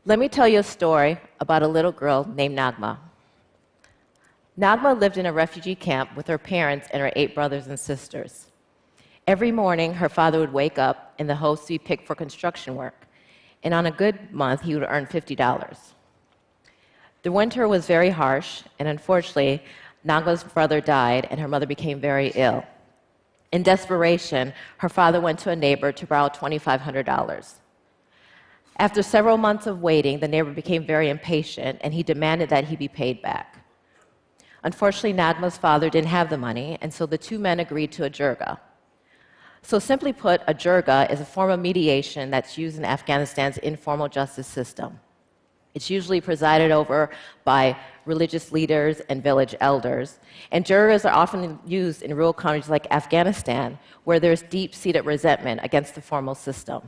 Let me tell you a story about a little girl named Nagma. Nagma lived in a refugee camp with her parents and her 8 brothers and sisters. Every morning, her father would wake up in the hopes to be picked for construction work, and on a good month, he would earn $50. The winter was very harsh, and unfortunately, Nagma's brother died, and her mother became very ill. In desperation, her father went to a neighbor to borrow $2,500. After several months of waiting, the neighbor became very impatient, and he demanded that he be paid back. Unfortunately, Nagma's father didn't have the money, and so the 2 men agreed to a jirga. So simply put, a jirga is a form of mediation that's used in Afghanistan's informal justice system. It's usually presided over by religious leaders and village elders, and jirgas are often used in rural countries like Afghanistan, where there's deep-seated resentment against the formal system.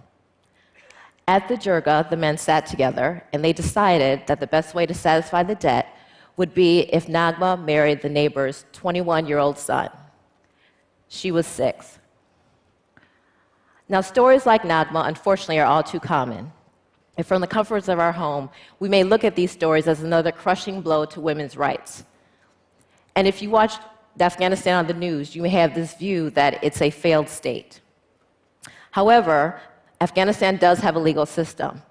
At the jirga, the men sat together, and they decided that the best way to satisfy the debt would be if Nagma married the neighbor's 21-year-old son. She was 6. Now, stories like Nagma, unfortunately, are all too common. And from the comforts of our home, we may look at these stories as another crushing blow to women's rights. And if you watch Afghanistan on the news, you may have this view that it's a failed state. However, Afghanistan does have a legal system.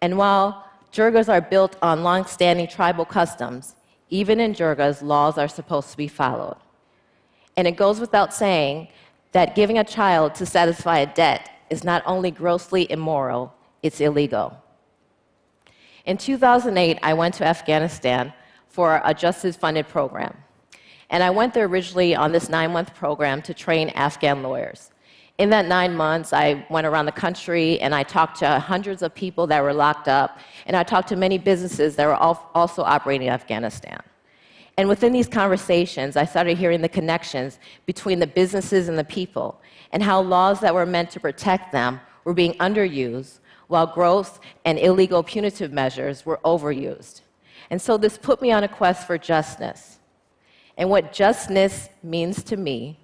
And while jirgas are built on long-standing tribal customs, even in jirgas, laws are supposed to be followed. And it goes without saying that giving a child to satisfy a debt is not only grossly immoral, it's illegal. In 2008, I went to Afghanistan for a justice-funded program. And I went there originally on this 9-month program to train Afghan lawyers. In that 9 months, I went around the country and I talked to hundreds of people that were locked up, and I talked to many businesses that were also operating in Afghanistan. And within these conversations, I started hearing the connections between the businesses and the people, and how laws that were meant to protect them were being underused, while gross and illegal punitive measures were overused. And so this put me on a quest for justness. And what justness means to me,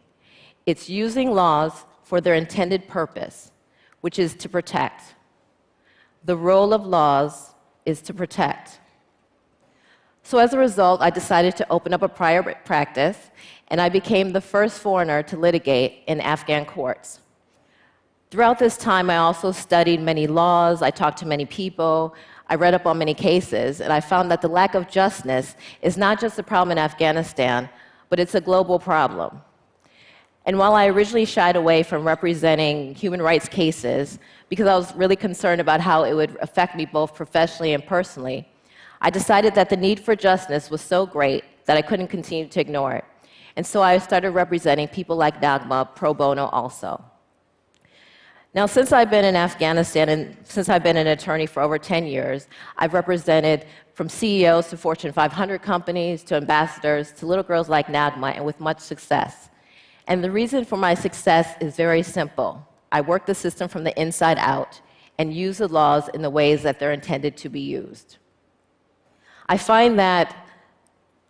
it's using laws for their intended purpose, which is to protect. The role of laws is to protect. So as a result, I decided to open up a private practice, and I became the first foreigner to litigate in Afghan courts. Throughout this time, I also studied many laws, I talked to many people, I read up on many cases, and I found that the lack of justness is not just a problem in Afghanistan, but it's a global problem. And while I originally shied away from representing human rights cases because I was really concerned about how it would affect me both professionally and personally, I decided that the need for justice was so great that I couldn't continue to ignore it. And so I started representing people like Nagma pro bono also. Now, since I've been in Afghanistan and since I've been an attorney for over 10 years, I've represented from CEOs to Fortune 500 companies to ambassadors to little girls like Nagma, and with much success. And the reason for my success is very simple. I work the system from the inside out and use the laws in the ways that they're intended to be used. I find that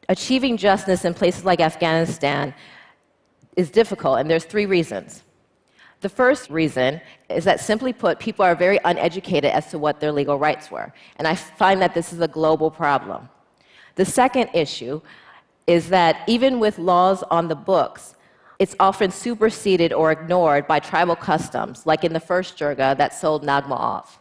achieving justice in places like Afghanistan is difficult, and there's 3 reasons. The first reason is that, simply put, people are very uneducated as to what their legal rights were, and I find that this is a global problem. The second issue is that even with laws on the books, it's often superseded or ignored by tribal customs, like in the first jirga that sold Nagma off.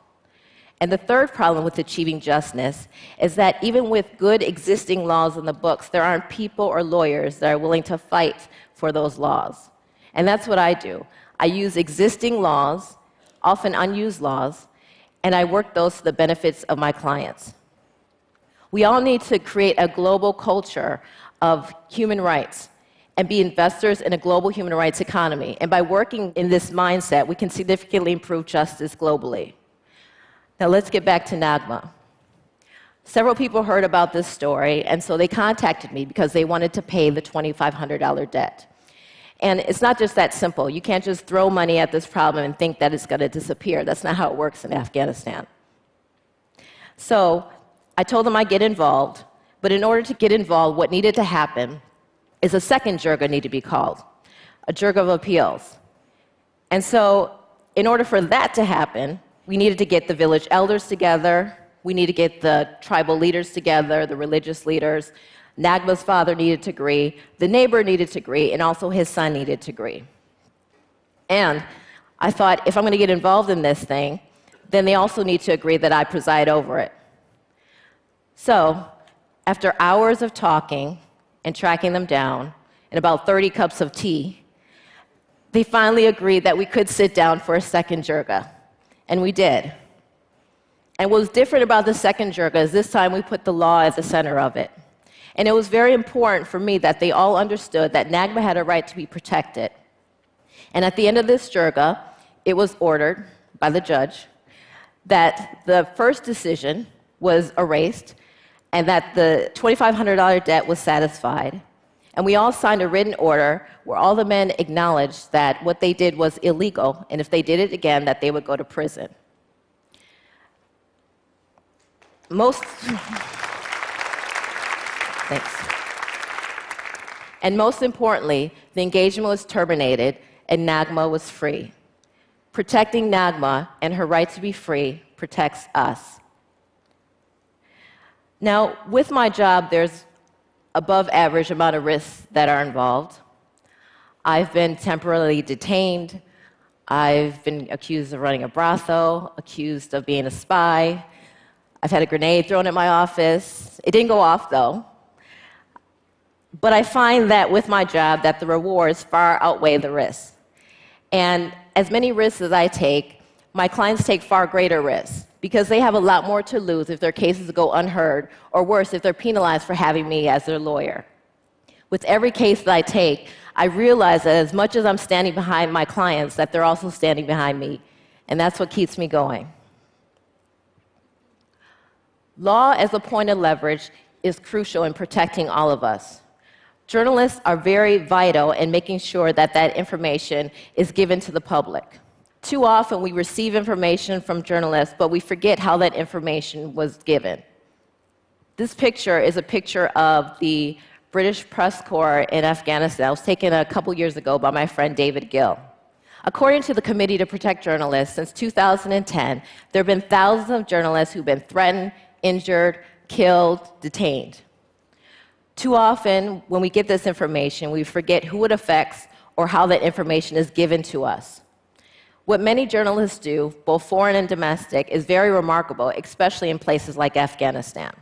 And the third problem with achieving justice is that even with good existing laws in the books, there aren't people or lawyers that are willing to fight for those laws. And that's what I do. I use existing laws, often unused laws, and I work those to the benefits of my clients. We all need to create a global culture of human rights and be investors in a global human rights economy. And by working in this mindset, we can significantly improve justice globally. Now let's get back to Nagma. Several people heard about this story, and so they contacted me because they wanted to pay the $2,500 debt. And it's not just that simple. You can't just throw money at this problem and think that it's going to disappear. That's not how it works in Afghanistan. So I told them I'd get involved, but in order to get involved, what needed to happen is a second jirga needed to be called, a jirga of appeals. And so in order for that to happen, we needed to get the village elders together, We need to get the tribal leaders together, the religious leaders. Nagma's father needed to agree, the neighbor needed to agree, and also his son needed to agree. And I thought, if I'm going to get involved in this thing, then they also need to agree that I preside over it. So, after hours of talking and tracking them down, and about 30 cups of tea, they finally agreed that we could sit down for a second jirga. And we did. And what was different about the second jirga is this time we put the law at the center of it. And it was very important for me that they all understood that Nagma had a right to be protected. And at the end of this jirga, it was ordered by the judge that the first decision was erased and that the $2,500 debt was satisfied. And we all signed a written order where all the men acknowledged that what they did was illegal, and if they did it again, that they would go to prison. Thanks. And most importantly, the engagement was terminated and Nagma was free. Protecting Nagma and her right to be free protects us. Now, with my job, there's above average amount of risks that are involved. I've been temporarily detained. I've been accused of running a brothel, accused of being a spy. I've had a grenade thrown at my office. It didn't go off, though. But I find that with my job, that the rewards far outweigh the risks. And as many risks as I take, my clients take far greater risks because they have a lot more to lose if their cases go unheard, or worse, if they're penalized for having me as their lawyer. With every case that I take, I realize that as much as I'm standing behind my clients, that they're also standing behind me. And that's what keeps me going. Law as a point of leverage is crucial in protecting all of us. Journalists are very vital in making sure that that information is given to the public. Too often we receive information from journalists, but we forget how that information was given. This picture is a picture of the British press corps in Afghanistan. It was taken a couple years ago by my friend David Gill. According to the Committee to Protect Journalists, since 2010, there have been thousands of journalists who've been threatened, injured, killed, detained. Too often, when we get this information, we forget who it affects or how that information is given to us. What many journalists do, both foreign and domestic, is very remarkable, especially in places like Afghanistan.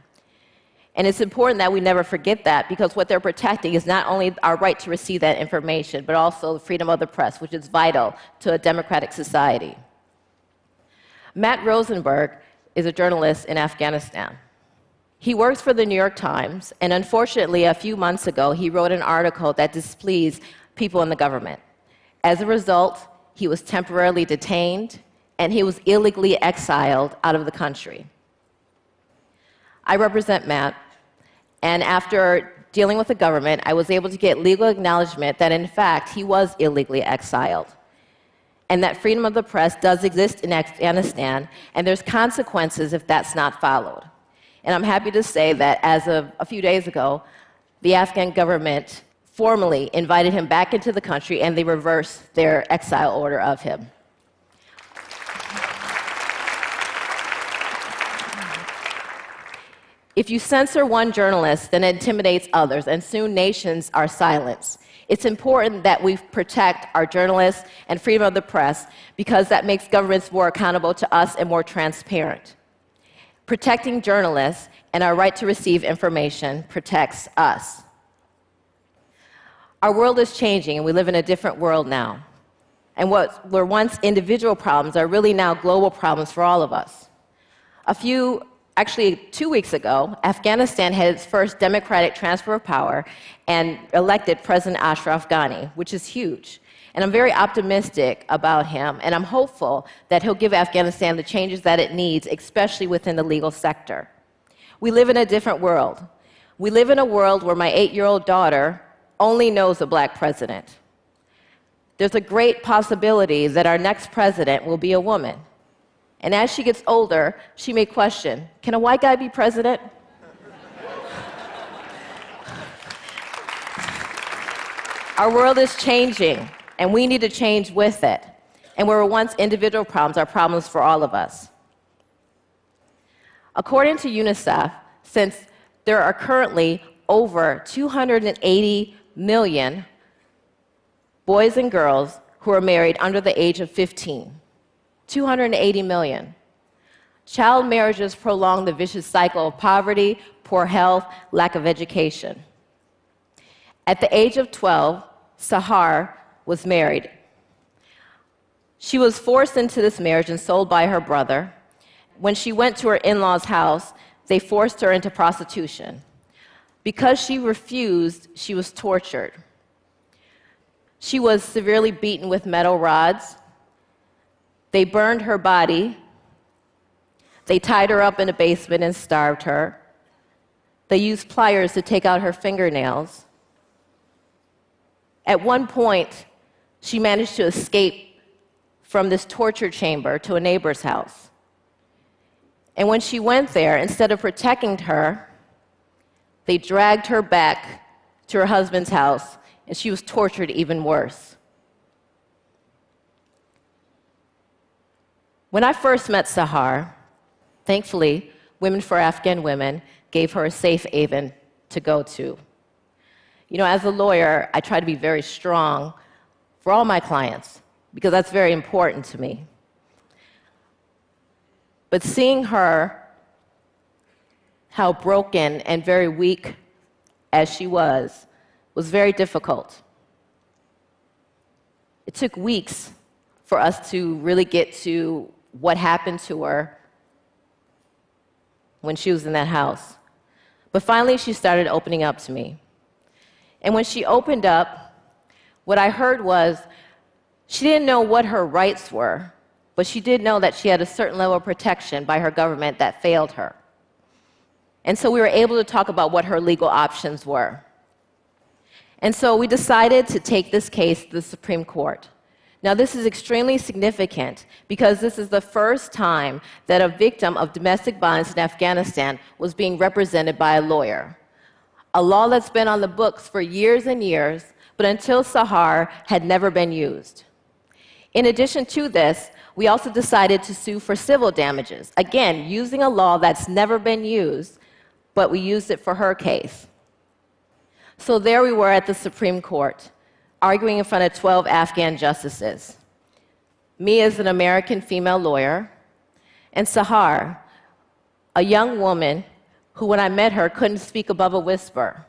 And it's important that we never forget that, because what they're protecting is not only our right to receive that information, but also the freedom of the press, which is vital to a democratic society. Matt Rosenberg is a journalist in Afghanistan. He works for the New York Times, and unfortunately, a few months ago, he wrote an article that displeased people in the government. As a result, he was temporarily detained, and he was illegally exiled out of the country. I represent Matt, and after dealing with the government, I was able to get legal acknowledgement that, in fact, he was illegally exiled, and that freedom of the press does exist in Afghanistan, and there's consequences if that's not followed. And I'm happy to say that as of a few days ago, the Afghan government formally invited him back into the country, and they reversed their exile order of him. If you censor one journalist, then it intimidates others, and soon nations are silenced. It's important that we protect our journalists and freedom of the press, because that makes governments more accountable to us and more transparent. Protecting journalists and our right to receive information protects us. Our world is changing, and we live in a different world now. And what were once individual problems are really now global problems for all of us. Actually 2 weeks ago, Afghanistan had its first democratic transfer of power and elected President Ashraf Ghani, which is huge. And I'm very optimistic about him, and I'm hopeful that he'll give Afghanistan the changes that it needs, especially within the legal sector. We live in a different world. We live in a world where my 8-year-old daughter only knows a black president. There's a great possibility that our next president will be a woman. And as she gets older, she may question, can a white guy be president? Our world is changing, and we need to change with it. And where once individual problems are problems for all of us. According to UNICEF, since there are currently over 280 million boys and girls who are married under the age of 15. 280 million. Child marriages prolong the vicious cycle of poverty, poor health, lack of education. At the age of 12, Sahar was married. She was forced into this marriage and sold by her brother. When she went to her in-laws' house, they forced her into prostitution. Because she refused, she was tortured. She was severely beaten with metal rods. They burned her body. They tied her up in a basement and starved her. They used pliers to take out her fingernails. At one point, she managed to escape from this torture chamber to a neighbor's house. And when she went there, instead of protecting her, they dragged her back to her husband's house, and she was tortured even worse. When I first met Sahar, thankfully, Women for Afghan Women gave her a safe haven to go to. You know, as a lawyer, I try to be very strong for all my clients, because that's very important to me. But seeing her, how broken and very weak as she was very difficult. It took weeks for us to really get to what happened to her when she was in that house. But finally, she started opening up to me. And when she opened up, what I heard was she didn't know what her rights were, but she did know that she had a certain level of protection by her government that failed her. And so we were able to talk about what her legal options were. And so we decided to take this case to the Supreme Court. Now, this is extremely significant because this is the first time that a victim of domestic violence in Afghanistan was being represented by a lawyer. A law that's been on the books for years and years, but until Sahar had never been used. In addition to this, we also decided to sue for civil damages. Again, using a law that's never been used, but we used it for her case. So there we were at the Supreme Court, arguing in front of 12 Afghan justices. Me as an American female lawyer, and Sahar, a young woman who, when I met her, couldn't speak above a whisper.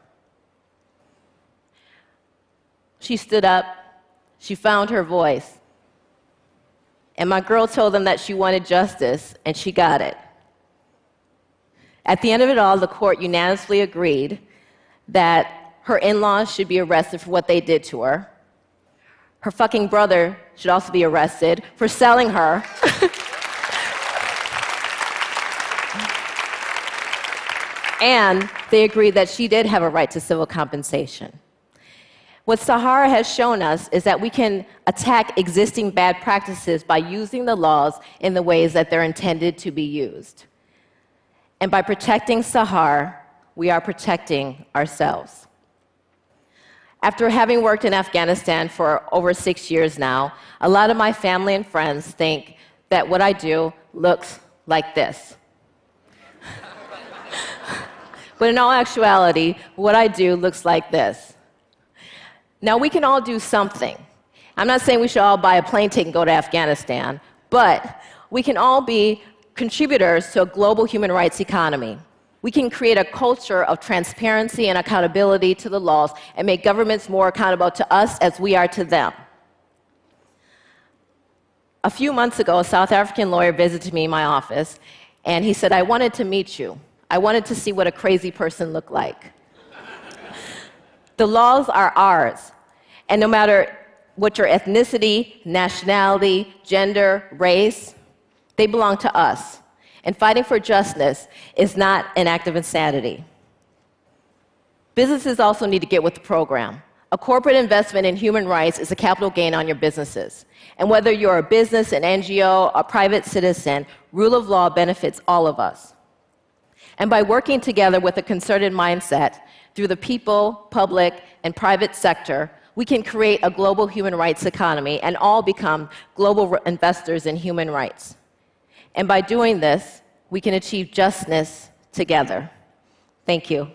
She stood up, she found her voice, and my girl told them that she wanted justice, and she got it. At the end of it all, the court unanimously agreed that her in-laws should be arrested for what they did to her. Her fucking brother should also be arrested for selling her. And they agreed that she did have a right to civil compensation. What Sahar has shown us is that we can attack existing bad practices by using the laws in the ways that they're intended to be used. And by protecting Sahar, we are protecting ourselves. After having worked in Afghanistan for over 6 years now, a lot of my family and friends think that what I do looks like this. But in all actuality, what I do looks like this. Now, we can all do something. I'm not saying we should all buy a plane ticket and go to Afghanistan, but we can all be contributors to a global human rights economy. We can create a culture of transparency and accountability to the laws and make governments more accountable to us as we are to them. A few months ago, a South African lawyer visited me in my office, and he said, "I wanted to meet you. I wanted to see what a crazy person looked like." The laws are ours, and no matter what your ethnicity, nationality, gender, race, they belong to us. And fighting for justice is not an act of insanity. Businesses also need to get with the program. A corporate investment in human rights is a capital gain on your businesses. And whether you're a business, an NGO, a private citizen, rule of law benefits all of us. And by working together with a concerted mindset through the people, public, and private sector, we can create a global human rights economy and all become global investors in human rights. And by doing this, We can achieve justness together. Thank you.